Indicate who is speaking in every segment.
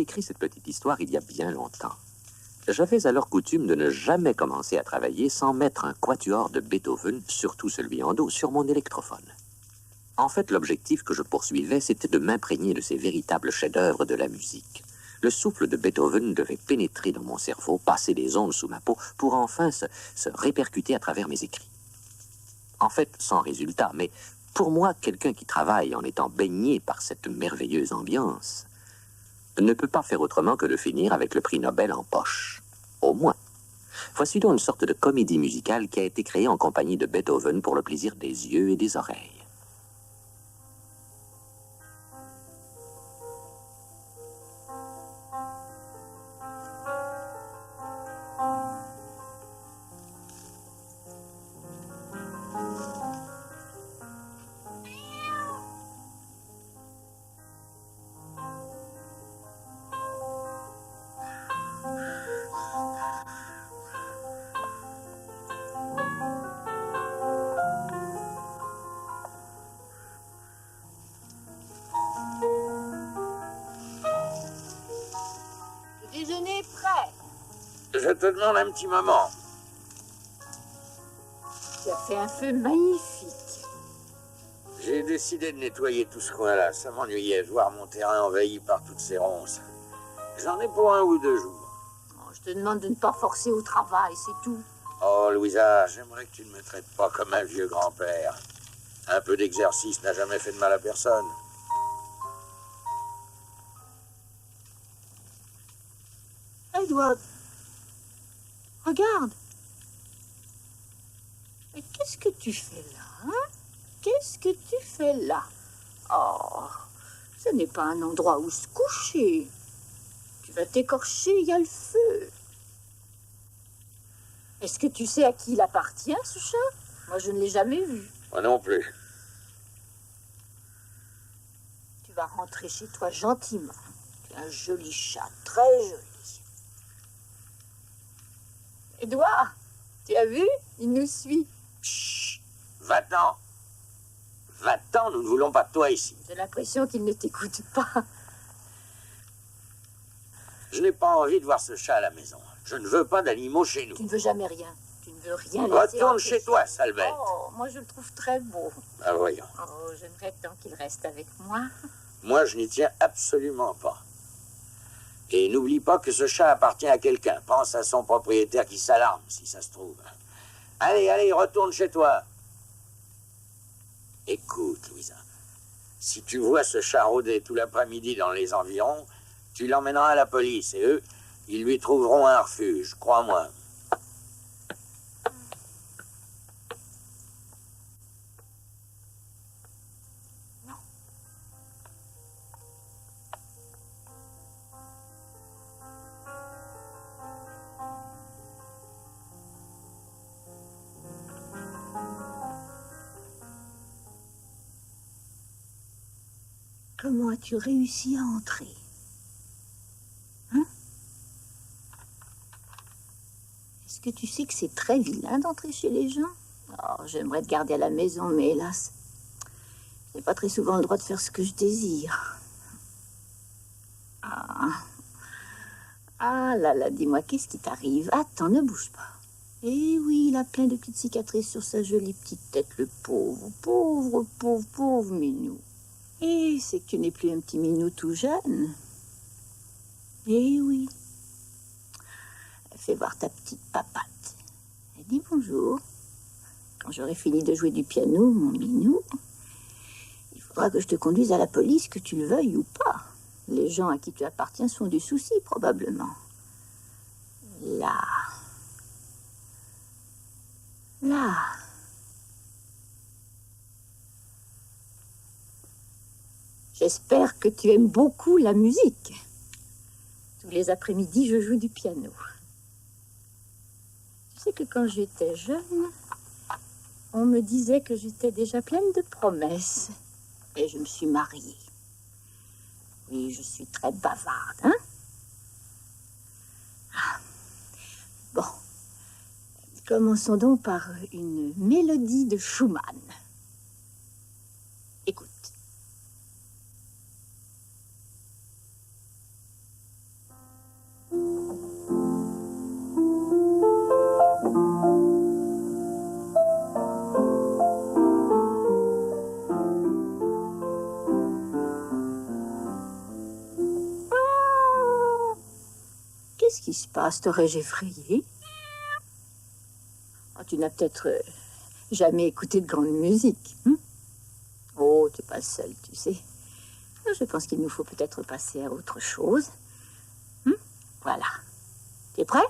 Speaker 1: écrit cette petite histoire il y a bien longtemps. J'avais alors coutume de ne jamais commencer à travailler sans mettre un quatuor de Beethoven, surtout celui en do, sur mon électrophone. En fait, l'objectif que je poursuivais, c'était de m'imprégner de ces véritables chefs-d'œuvre de la musique. Le souffle de Beethoven devait pénétrer dans mon cerveau, passer des ondes sous ma peau, pour enfin se répercuter à travers mes écrits. En fait, sans résultat, mais pour moi, quelqu'un qui travaille en étant baigné par cette merveilleuse ambiance ne peut pas faire autrement que de finir avec le prix Nobel en poche. Au moins. Voici donc une sorte de comédie musicale qui a été créée en compagnie de Beethoven pour le plaisir des yeux et des oreilles.
Speaker 2: Déjeuner prêt.
Speaker 3: Je te demande un petit moment.
Speaker 2: Tu as fait un feu magnifique.
Speaker 3: J'ai décidé de nettoyer tout ce coin-là. Ça m'ennuyait de voir mon terrain envahi par toutes ces ronces. J'en ai pour 1 ou 2 jours.
Speaker 2: Oh, je te demande de ne pas forcer au travail, c'est tout.
Speaker 3: Oh, Louisa, j'aimerais que tu ne me traites pas comme un vieux grand-père. Un peu d'exercice n'a jamais fait de mal à personne.
Speaker 2: Edward, regarde. Mais qu'est-ce que tu fais là, hein? Qu'est-ce que tu fais là? Oh, ce n'est pas un endroit où se coucher. Tu vas t'écorcher, il y a le feu. Est-ce que tu sais à qui il appartient, ce chat? Moi, je ne l'ai jamais vu.
Speaker 3: Moi non plus.
Speaker 2: Tu vas rentrer chez toi gentiment. Tu as un joli chat, très joli. Edouard, tu as vu? Il nous suit.
Speaker 3: Chut! Va-t'en! Va-t'en, nous ne voulons pas de toi ici.
Speaker 2: J'ai l'impression qu'il ne t'écoute pas.
Speaker 3: Je n'ai pas envie de voir ce chat à la maison. Je ne veux pas d'animaux chez nous.
Speaker 2: Tu ne veux jamais rien. Tu ne veux rien laisser.
Speaker 3: Retourne chez toi, sale bête.
Speaker 2: Oh, moi je le trouve très beau.
Speaker 3: Ah, voyons.
Speaker 2: Oh, j'aimerais tant qu'il reste avec moi.
Speaker 3: Moi, je n'y tiens absolument pas. Et n'oublie pas que ce chat appartient à quelqu'un. Pense à son propriétaire qui s'alarme, si ça se trouve. Allez, allez, retourne chez toi. Écoute, Louisa, si tu vois ce chat rôder tout l'après-midi dans les environs, tu l'emmèneras à la police et eux, ils lui trouveront un refuge, crois-moi.
Speaker 2: Comment as-tu réussi à entrer? Hein? Est-ce que tu sais que c'est très vilain d'entrer chez les gens? Oh, j'aimerais te garder à la maison, mais hélas, je n'ai pas très souvent le droit de faire ce que je désire. Ah là là, dis-moi, qu'est-ce qui t'arrive? Attends, ne bouge pas. Eh oui, il a plein de petites cicatrices sur sa jolie petite tête, le pauvre, pauvre, pauvre, pauvre minou. Et c'est que tu n'es plus un petit minou tout jeune. Eh oui. Fais voir ta petite papate. Et dis bonjour. Quand j'aurai fini de jouer du piano, mon minou, il faudra que je te conduise à la police, que tu le veuilles ou pas. Les gens à qui tu appartiens sont du souci, probablement. Là. Là. J'espère que tu aimes beaucoup la musique. Tous les après-midi, je joue du piano. Tu sais que quand j'étais jeune, on me disait que j'étais déjà pleine de promesses. Et je me suis mariée. Oui, je suis très bavarde, hein? Bon. Commençons donc par une mélodie de Schumann. Écoute. qui se passe? T'aurais-je effrayé? Oh, tu n'as peut-être jamais écouté de grande musique. Hein? Oh, tu n'es pas le seul, tu sais. Je pense qu'il nous faut peut-être passer à autre chose. Hein? Voilà. T'es prêt?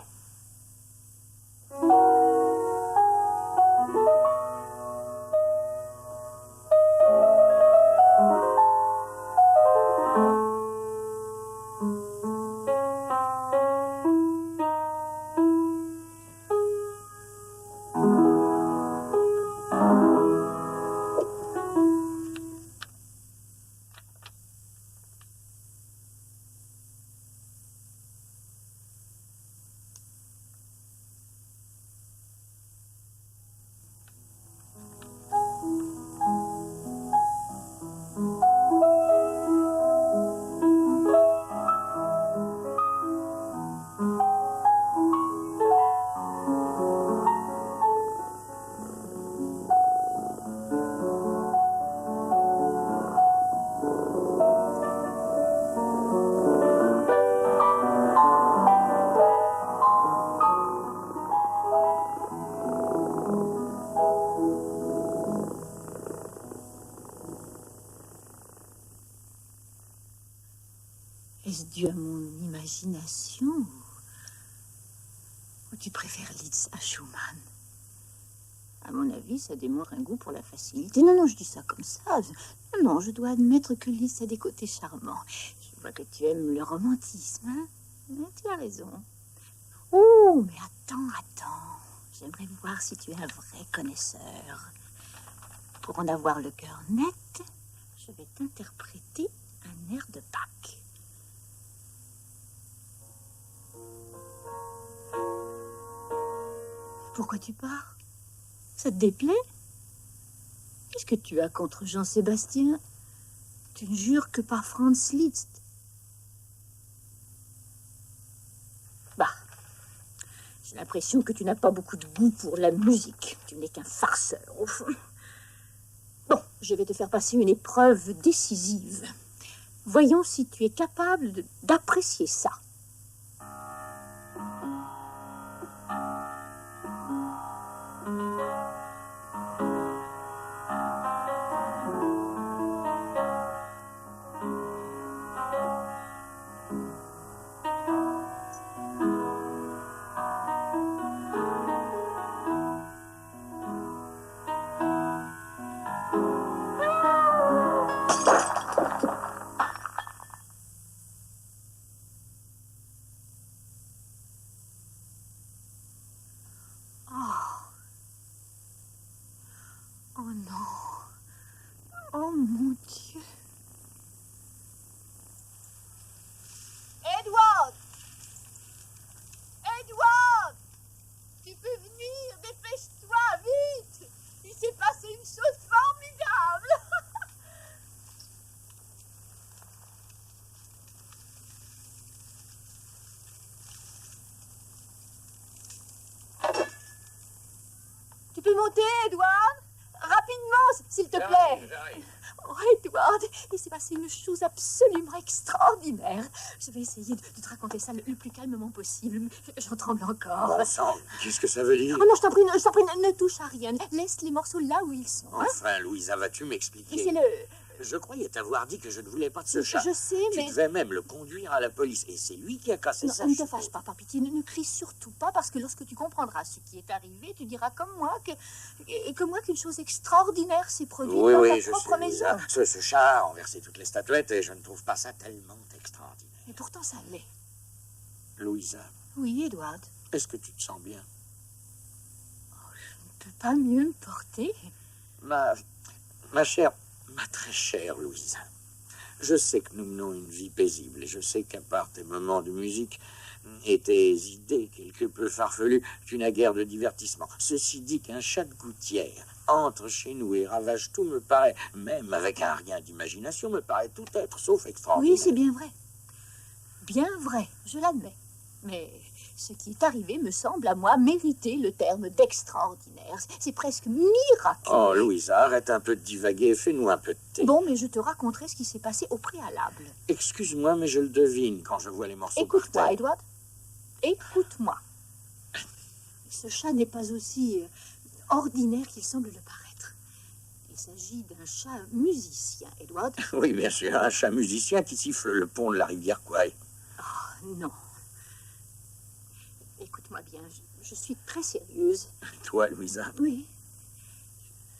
Speaker 2: Est-ce dû à mon imagination ou tu préfères Liszt à Schumann? À mon avis, ça démontre un goût pour la facilité. Non, non, je dis ça comme ça. Non, je dois admettre que Liszt a des côtés charmants. Je vois que tu aimes le romantisme, hein? Mais tu as raison. Oh, mais attends. J'aimerais voir si tu es un vrai connaisseur. Pour en avoir le cœur net, je vais t'interpréter un air de Bach. Pourquoi tu pars? Ça te déplaît? Qu'est-ce que tu as contre Jean-Sébastien? Tu ne jures que par Franz Liszt. Bah, j'ai l'impression que tu n'as pas beaucoup de goût pour la musique. Tu n'es qu'un farceur, au fond. Bon, je vais te faire passer une épreuve décisive. Voyons si tu es capable d'apprécier ça. Oh non. Oh mon Dieu.
Speaker 4: Edward! Edward! Tu peux venir, dépêche-toi, vite! Il s'est passé une chose formidable! Tu peux monter, Edward? Rapidement, s'il te plaît.
Speaker 3: J'arrive.
Speaker 4: Oh, Edward, il s'est passé une chose absolument extraordinaire. Je vais essayer de te raconter ça le plus calmement possible. J'en tremble encore.
Speaker 3: Bon sang, qu'est-ce que ça veut dire?
Speaker 4: Oh non, je t'en prie, ne touche à rien. Laisse les morceaux là où ils sont. Hein?
Speaker 3: Enfin, Louisa, vas-tu
Speaker 4: Et
Speaker 3: m'expliquer?
Speaker 4: c'est le...
Speaker 3: Je croyais t'avoir dit que je ne voulais pas de ce chat.
Speaker 4: Je sais,
Speaker 3: Tu
Speaker 4: mais...
Speaker 3: devais même le conduire à la police. Et c'est lui qui a cassé ça.
Speaker 4: Non, ne
Speaker 3: je
Speaker 4: te fâche
Speaker 3: suppose.
Speaker 4: pas, par pitié. Ne crie surtout pas, parce que lorsque tu comprendras ce qui est arrivé, tu diras comme moi qu'une chose extraordinaire s'est produite
Speaker 3: Oui,
Speaker 4: dans
Speaker 3: oui,
Speaker 4: ta
Speaker 3: je
Speaker 4: propre
Speaker 3: sais,
Speaker 4: maison.
Speaker 3: Louisa. Ce chat a renversé toutes les statuettes et je ne trouve pas ça tellement extraordinaire.
Speaker 4: Et pourtant, ça l'est.
Speaker 3: Louisa,
Speaker 4: Oui, Edward.
Speaker 3: est-ce que tu te sens bien?
Speaker 4: Je ne peux pas mieux me porter.
Speaker 3: Ma chère, ma très chère Louisa, je sais que nous menons une vie paisible et je sais qu'à part tes moments de musique et tes idées quelque peu farfelues, tu n'as guère de divertissement. Ceci dit qu'un chat de gouttière entre chez nous et ravage tout me paraît, même avec un rien d'imagination, me paraît tout être sauf extraordinaire.
Speaker 4: Oui, c'est bien vrai. Bien vrai, je l'admets. Mais ce qui est arrivé me semble à moi mériter le terme d'extraordinaire. C'est presque miraculeux.
Speaker 3: Oh, Louisa, arrête un peu de divaguer et fais-nous un peu de thé.
Speaker 4: Bon, mais je te raconterai ce qui s'est passé au préalable.
Speaker 3: Excuse-moi, mais je le devine quand je vois les morceaux par
Speaker 4: Écoute-moi,
Speaker 3: terre.
Speaker 4: Edward. écoute-moi. Ce chat n'est pas aussi ordinaire qu'il semble le paraître. Il s'agit d'un chat musicien, Edward.
Speaker 3: Oui, bien sûr, un chat musicien qui siffle le pont de la rivière Kwai.
Speaker 4: Oh, non. Écoute-moi bien, je suis très sérieuse.
Speaker 3: Toi, Louisa?
Speaker 4: Oui.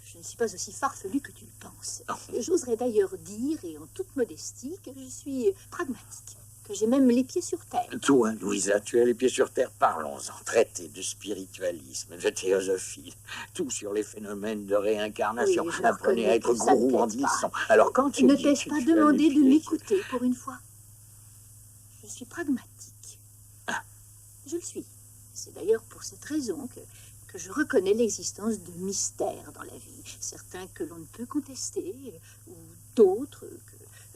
Speaker 4: Je ne suis pas aussi farfelue que tu le penses.
Speaker 3: Oh.
Speaker 4: J'oserais d'ailleurs dire, et en toute modestie, que je suis pragmatique, que j'ai même les pieds sur terre.
Speaker 3: Toi, Louisa, tu as les pieds sur terre. Parlons-en. Traité de spiritualisme, de théosophie, tout sur les phénomènes de réincarnation.
Speaker 4: Oui, je
Speaker 3: Apprenez à
Speaker 4: reconnais
Speaker 3: être
Speaker 4: que ça ne
Speaker 3: gourou en
Speaker 4: t'aide pas.
Speaker 3: glissant. Alors quand tu
Speaker 4: Ne
Speaker 3: dis
Speaker 4: t'ai-je
Speaker 3: que
Speaker 4: pas
Speaker 3: tu as
Speaker 4: demandé
Speaker 3: les
Speaker 4: de
Speaker 3: pieds
Speaker 4: m'écouter pour une fois? Je suis pragmatique.
Speaker 3: Ah.
Speaker 4: Je le suis. C'est d'ailleurs pour cette raison que je reconnais l'existence de mystères dans la vie. Certains que l'on ne peut contester, ou d'autres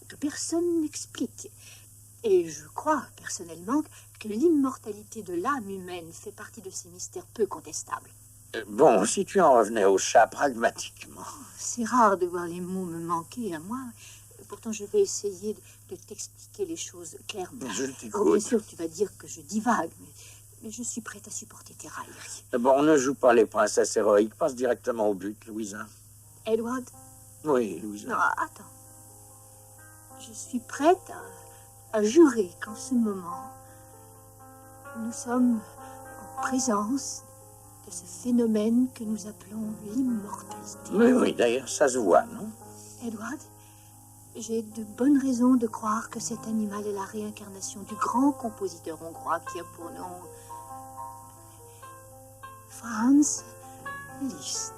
Speaker 4: que personne n'explique. Et je crois, personnellement, que l'immortalité de l'âme humaine fait partie de ces mystères peu contestables.
Speaker 3: Bon, si tu en revenais au chat pragmatiquement.
Speaker 4: C'est rare de voir les mots me manquer à moi. Pourtant, je vais essayer de t'expliquer les choses clairement.
Speaker 3: Je
Speaker 4: Oh, bien
Speaker 3: t'écoute.
Speaker 4: sûr, tu vas dire que je divague, mais je suis prête à supporter tes railleries.
Speaker 3: Bon, ne joue pas les princesses héroïques. Passe directement au but, Louisa.
Speaker 4: Edward?
Speaker 3: Oui, Louisa.
Speaker 4: Non, attends. Je suis prête à jurer qu'en ce moment, nous sommes en présence de ce phénomène que nous appelons l'immortalité.
Speaker 3: Oui, oui, d'ailleurs, ça se voit, non?
Speaker 4: Edward, j'ai de bonnes raisons de croire que cet animal est la réincarnation du grand compositeur hongrois qui a pour nom Franz Liszt.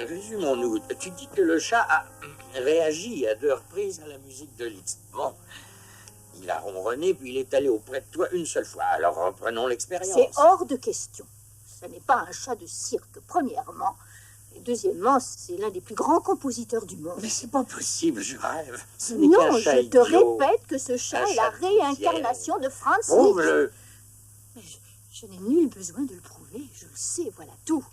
Speaker 3: Résumons-nous. Tu dis que le chat a réagi à 2 reprises à la musique de Liszt. Bon, il a ronronné, puis il est allé auprès de toi une seule fois. Alors reprenons l'expérience.
Speaker 4: C'est hors de question. Ce n'est pas un chat de cirque, premièrement. Et deuxièmement, c'est l'un des plus grands compositeurs du monde.
Speaker 3: Mais c'est pas possible, je rêve. Ce n'est
Speaker 4: Non,
Speaker 3: qu'un
Speaker 4: je
Speaker 3: chat
Speaker 4: te
Speaker 3: idiot.
Speaker 4: répète que ce chat
Speaker 3: Un
Speaker 4: est la
Speaker 3: chat de
Speaker 4: réincarnation de Franz Liszt.
Speaker 3: Prouve-le.
Speaker 4: Mais je n'ai nul besoin de le prouver. Je le sais, voilà tout.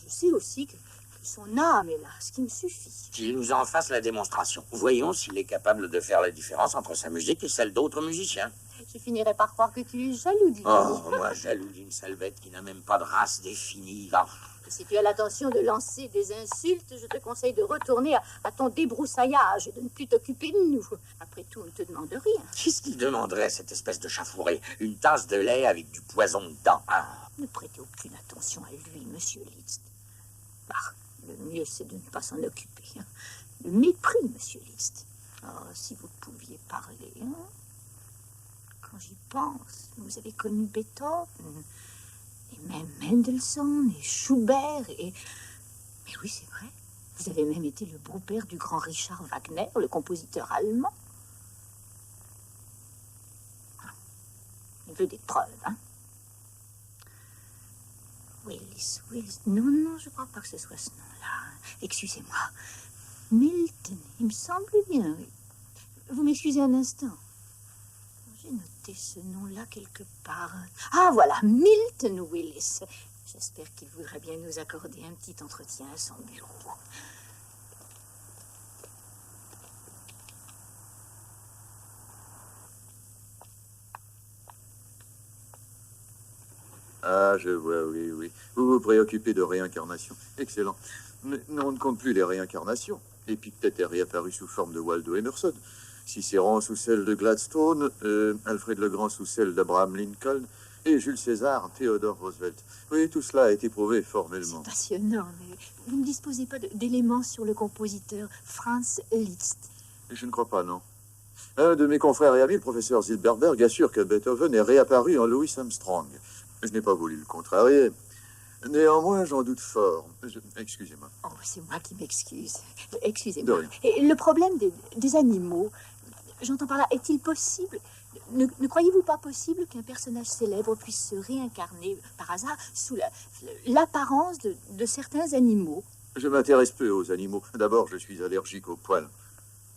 Speaker 4: Je sais aussi que son âme est là, ce qui me suffit.
Speaker 3: Qu'il nous en fasse la démonstration. Voyons s'il est capable de faire la différence entre sa musique et celle d'autres musiciens.
Speaker 4: Je finirai par croire que tu es jaloux du
Speaker 3: Oh, moi, jaloux d'une salvette qui n'a même pas de race définie. Ah.
Speaker 4: Et si tu as l'intention de lancer des insultes, je te conseille de retourner à ton débroussaillage et de ne plus t'occuper de nous. Après tout, on ne te demande rien.
Speaker 3: Qu'est-ce qu'il demanderait, cette espèce de chat fourré? Une tasse de lait avec du poison dedans. Ah.
Speaker 4: Ne prêtez aucune attention à lui, monsieur Liszt. Bah, le mieux, c'est de ne pas s'en occuper. Hein. Le mépris, monsieur Liszt. Oh, si vous pouviez parler. Hein. Quand j'y pense, vous avez connu Beethoven, et même Mendelssohn, et Schubert, et... Mais oui, c'est vrai. Vous avez même été le beau-père du grand Richard Wagner, le compositeur allemand. Il veut des preuves, hein. Willis. Non, je crois pas que ce soit ce nom-là. Excusez-moi. Milton, il me semble bien, oui. Vous m'excusez un instant. J'ai noté ce nom-là quelque part. Ah, voilà, Milton Willis. J'espère qu'il voudrait bien nous accorder un petit entretien à son bureau.
Speaker 5: Ah, je vois, oui. Vous vous préoccupez de réincarnation. Excellent. Mais on ne compte plus les réincarnations. Épictète est réapparu sous forme de Waldo Emerson, Cicéron sous celle de Gladstone, Alfred le Grand sous celle d'Abraham Lincoln, et Jules César, Theodore Roosevelt. Oui, tout cela a été prouvé formellement.
Speaker 4: C'est passionnant, mais vous ne disposez pas d'éléments sur le compositeur Franz Liszt.
Speaker 5: Je ne crois pas, non. Un de mes confrères et amis, le professeur Zilberberg, assure que Beethoven est réapparu en Louis Armstrong. Je n'ai pas voulu le contrarier. Néanmoins, j'en doute fort. Excusez-moi.
Speaker 4: Oh, c'est moi qui m'excuse.
Speaker 5: De
Speaker 4: Excusez-moi.
Speaker 5: rien.
Speaker 4: Et le problème des animaux, j'entends par là, est-il possible... Ne croyez-vous pas possible qu'un personnage célèbre puisse se réincarner par hasard sous l'apparence de certains animaux?
Speaker 5: Je m'intéresse peu aux animaux. D'abord, je suis allergique aux poils.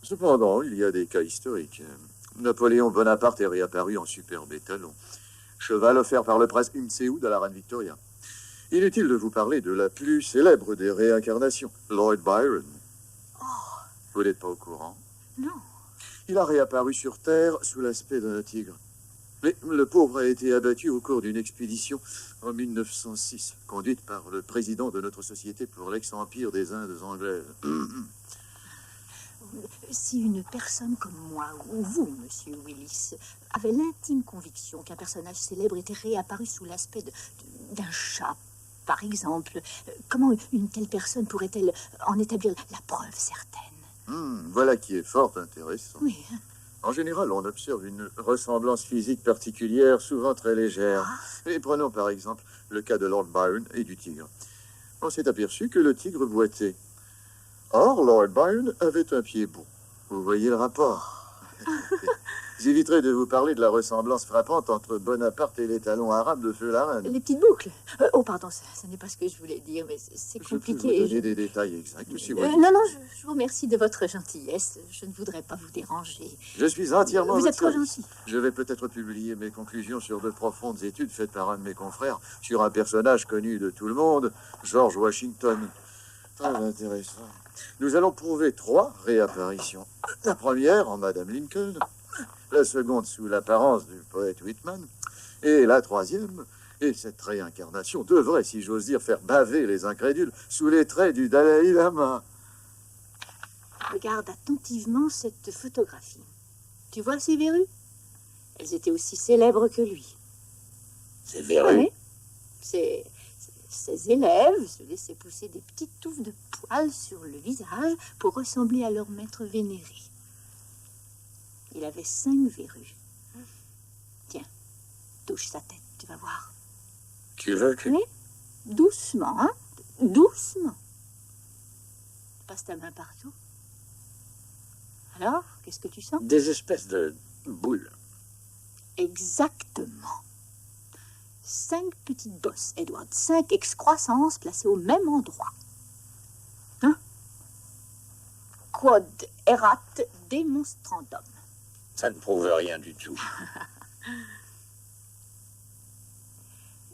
Speaker 5: Cependant, il y a des cas historiques. Napoléon Bonaparte est réapparu en superbe étalon. Cheval offert par le prince Umseoud à la reine Victoria. Inutile de vous parler de la plus célèbre des réincarnations, Lord Byron.
Speaker 4: Oh,
Speaker 5: Vous n'êtes pas au courant?
Speaker 4: non.
Speaker 5: Il a réapparu sur Terre sous l'aspect d'un tigre. Mais le pauvre a été abattu au cours d'une expédition en 1906, conduite par le président de notre société pour l'ex-empire des Indes anglaises.
Speaker 4: Si une personne comme moi, ou vous, monsieur Willis, avait l'intime conviction qu'un personnage célèbre était réapparu sous l'aspect d'un chat, par exemple, comment une telle personne pourrait-elle en établir la preuve certaine?
Speaker 5: Voilà qui est fort intéressant.
Speaker 4: Oui.
Speaker 5: En général, on observe une ressemblance physique particulière, souvent très légère. Et prenons par exemple le cas de Lord Byron et du tigre. On s'est aperçu que le tigre boitait. Or, Lord Byron avait un pied bon. Vous voyez le rapport. J'éviterai de vous parler de la ressemblance frappante entre Bonaparte et les talons arabes de Feu la Reine.
Speaker 4: Les petites boucles. Oh, pardon, ça n'est pas ce que je voulais dire, mais c'est
Speaker 5: Je peux
Speaker 4: compliqué.
Speaker 5: vous donner des détails exacts, si vous voulez.
Speaker 4: Non, je vous remercie de votre gentillesse. Je ne voudrais pas vous déranger.
Speaker 5: Je suis entièrement
Speaker 4: Vous
Speaker 5: votre
Speaker 4: êtes trop
Speaker 5: service.
Speaker 4: gentil.
Speaker 5: Je vais peut-être publier mes conclusions sur de profondes études faites par un de mes confrères sur un personnage connu de tout le monde, George Washington. Très intéressant. Nous allons prouver 3 réapparitions. La première en Madame Lincoln, la seconde sous l'apparence du poète Whitman, et la troisième, et cette réincarnation devrait, si j'ose dire, faire baver les incrédules sous les traits du Dalai Lama.
Speaker 4: Regarde attentivement cette photographie. Tu vois ces verrues? Elles étaient aussi célèbres que lui.
Speaker 3: C'est verru.
Speaker 4: Oui. Ces élèves se laissaient pousser des petites touffes de poils sur le visage pour ressembler à leur maître vénéré. Il avait 5 verrues. Tiens, touche sa tête, tu vas voir.
Speaker 3: Tu veux que...
Speaker 4: Oui, doucement, hein? Doucement. Passe ta main partout. Alors, qu'est-ce que tu sens?
Speaker 3: Des espèces de boules.
Speaker 4: Exactement. 5 petites bosses, Edward. 5 excroissances placées au même endroit. Hein? Quod erat demonstrandum.
Speaker 3: Ça ne prouve rien du tout.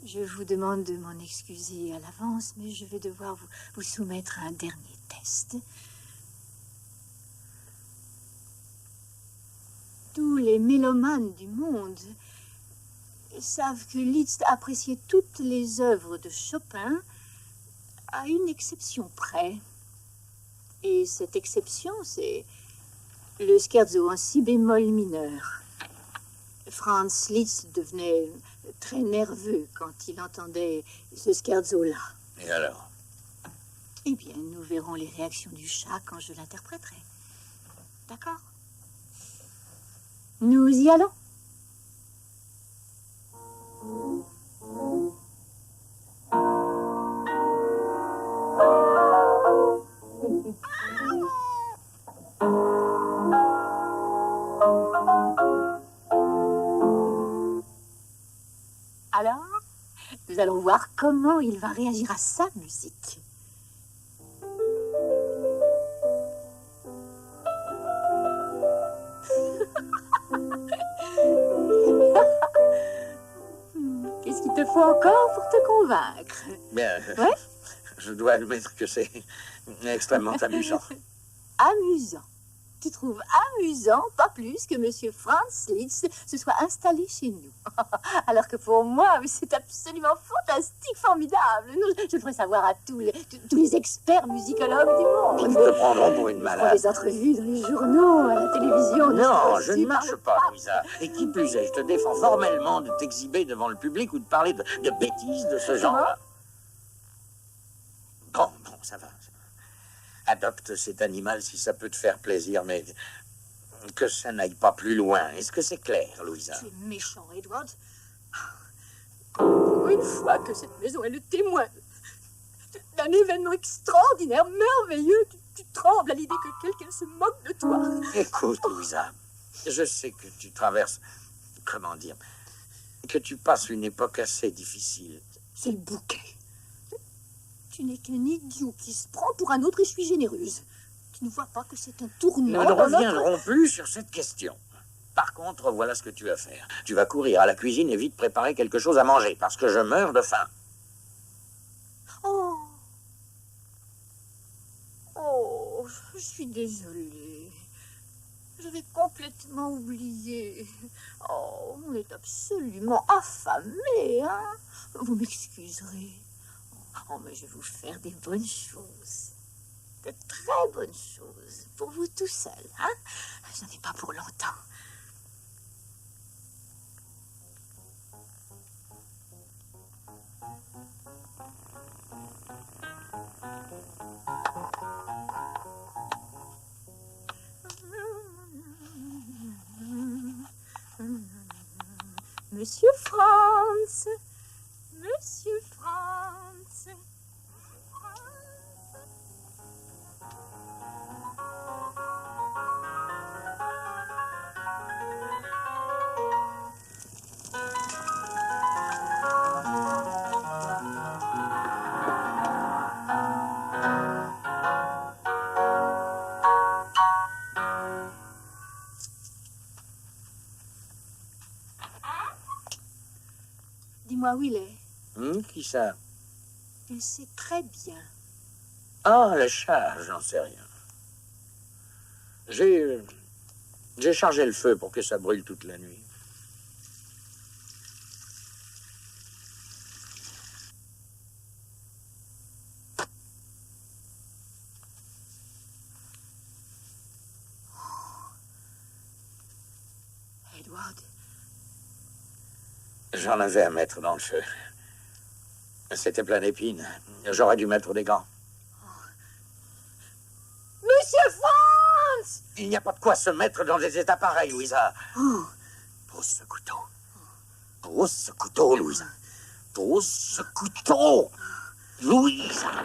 Speaker 4: Je vous demande de m'en excuser à l'avance, mais je vais devoir vous soumettre à un dernier test. Tous les mélomanes du monde savent que Liszt appréciait toutes les œuvres de Chopin, à une exception près. Et cette exception, c'est le scherzo en si bémol mineur. Franz Liszt devenait très nerveux quand il entendait ce scherzo-là.
Speaker 3: Et alors?
Speaker 4: Eh bien, nous verrons les réactions du chat quand je l'interpréterai. D'accord? Nous y allons. Alors, nous allons voir comment il va réagir à sa musique. Qu'est-ce qu'il te faut encore pour te convaincre?
Speaker 3: Bien,
Speaker 4: Ouais?
Speaker 3: je dois admettre que c'est extrêmement amusant.
Speaker 4: Amusant.
Speaker 2: tu trouves amusant, pas plus que Monsieur Franz Liszt se soit installé chez nous. Alors que pour moi, c'est absolument fantastique, formidable. Je devrais savoir à tous les experts musicologues du monde.
Speaker 3: Ils te prendront pour une
Speaker 2: Ils font
Speaker 3: malade.
Speaker 2: des entrevues dans les journaux, à la télévision.
Speaker 3: Non, je ne marche pas, Louisa. Et qui plus est, je te défends formellement de t'exhiber devant le public ou de parler de bêtises de ce genre-là. Bon, ça va. Adopte cet animal si ça peut te faire plaisir, mais que ça n'aille pas plus loin. Est-ce que c'est clair, Louisa?
Speaker 4: Tu es méchant, Edward. Pour une fois que cette maison est le témoin d'un événement extraordinaire, merveilleux, tu trembles à l'idée que quelqu'un se moque de toi.
Speaker 3: Écoute, Louisa, je sais que tu traverses, comment dire, que tu passes une époque assez difficile.
Speaker 4: C'est le bouquet. Tu n'es qu'un idiot qui se prend pour un autre et je suis généreuse. Tu ne vois pas que c'est un tournant
Speaker 3: Nous ne
Speaker 4: dans notre...
Speaker 3: reviendrons plus sur cette question. Par contre, voilà ce que tu vas faire. Tu vas courir à la cuisine et vite préparer quelque chose à manger, parce que je meurs de faim.
Speaker 4: Oh. Oh, je suis désolée. J'avais complètement oublié. Oh, on est absolument affamés, hein. Vous m'excuserez. Oh, mais je vais vous faire des bonnes choses. De très bonnes choses. Pour vous tout seul, hein. J'en ai pas pour longtemps. Monsieur Franz, Monsieur Franz. Dis-moi où il est.
Speaker 3: Qui ça?
Speaker 4: Il sait très bien.
Speaker 3: Ah, le chat, j'en sais rien. J'ai chargé le feu pour que ça brûle toute la nuit.
Speaker 4: Edward,
Speaker 3: J'en avais à mettre dans le feu. C'était plein d'épines. J'aurais dû mettre des gants.
Speaker 4: Monsieur Franz!
Speaker 3: Il n'y a pas de quoi se mettre dans des états pareils, Louisa.
Speaker 4: Oh,
Speaker 3: Pose ce couteau. Pose ce couteau, Louisa. Pose ce couteau. Louisa.